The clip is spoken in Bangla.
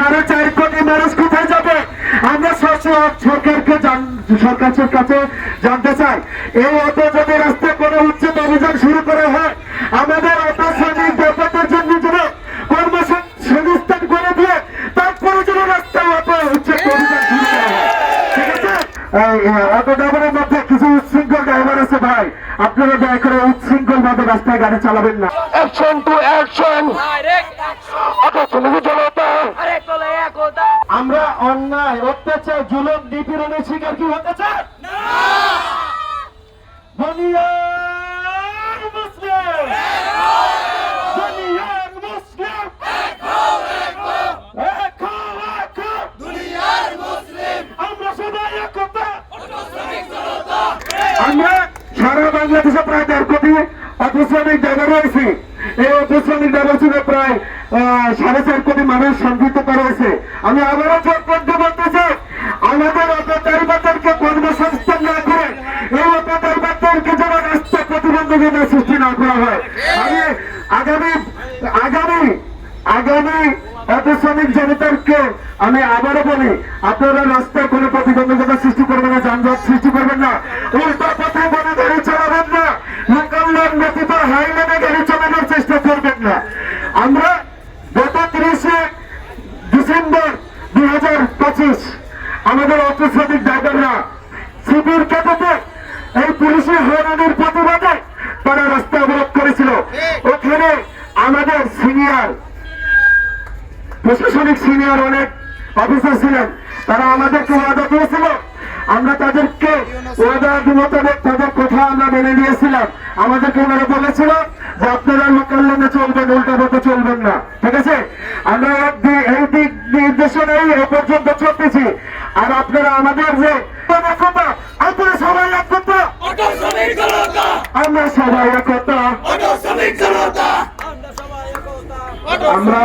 4.5 কোটি মানুষ কোথায় যাবে? আমরা সরকারের কাছে জানতে চাই, এই অটো যদি রাস্তায় কোনো উচ্ছেদ অভিযান শুরু করা হয়, আমাদের অটো শ্রমিক ব্যাপারটার জন্য কর্মসংস্থান করে দিয়ে তারপরে যেন রাস্তায় অটো উচ্ছেদ অভিযান শুরু করা হয়। ঠিক আছে? অটো ড্রাইভারের মধ্যে কিছু উচ্ছৃঙ্খল ড্রাইভার আছে ভাই, আপনারা দয়া করে উচ্ছৃঙ্খল ভাবে রাস্তায় গাড়ি চালাবেন না। Action to action. আমরা অন্যায়, অত্যাচার, জুলুম, নিপীড়নের শিকার কি হতে চাই না। দুনিয়ার মুসলিম, দুনিয়ার মুসলিম, দুনিয়ার মুসলিম, আমরা সবাই একতা। আমরা সারা বাংলাদেশে প্রায় 1.5 কোটি অটো শ্রমিক ড্রাইভার রয়েছে। এই অটো শ্রমিক ড্রাইভার ছিল প্রায় 4.5 কোটি মানুষ সম্পৃক্ত করা হয়েছে। আমি আবারও জোর করতে বলতেছি, আমাদের অটো ড্রাইভারদেরকে কর্মসংস্থান না করে এই অটো ড্রাইভারদেরকে যেন রাস্তা প্রতিবন্ধকতা সৃষ্টি না করা হয়। আমি আগামী অটো শ্রমিক জনতাকে আমি আবারও বলি, আপনারা রাস্তায় কোনো প্রতিবন্ধকতা সৃষ্টি করবেন না, যানজট সৃষ্টি করবেন না, উল্টা পথে বনে গাড়ি চালাবেন না, লোকাল লেন ব্যতীত হাই লেনে গাড়ি চালানোর চেষ্টা করবেন না। আমরা গত 30 ডিসেম্বর 2025 আমাদের অটো শ্রমিক ড্রাইভাররা শিবির কেটে এই পুলিশের হয়রানির প্রতিবাদে তারা রাস্তা অবরোধ করেছিল। ওখানে আমাদের সিনিয়র প্রশাসনিক সিনিয়র অনেক অফিসার ছিলেন, তারা আমাদেরকে ওয়াদা দিয়েছিল, আমরা তাদেরকে ওয়াদা মোতাবেক তাদের কথা আমরা মেনে নিয়েছিলাম। আমাদেরকে ওনারা বলেছিল যে আপনারা লোকাল লেনে চলবেন, উল্টা পথে চলবেন না। ঠিক আছে? আমরা এই দিক নির্দেশনাই এ পর্যন্ত চলতেছি। আর আপনারা আমাদের যে আপনারা সবাই একতা, আমরা সবাই একতা, আমরা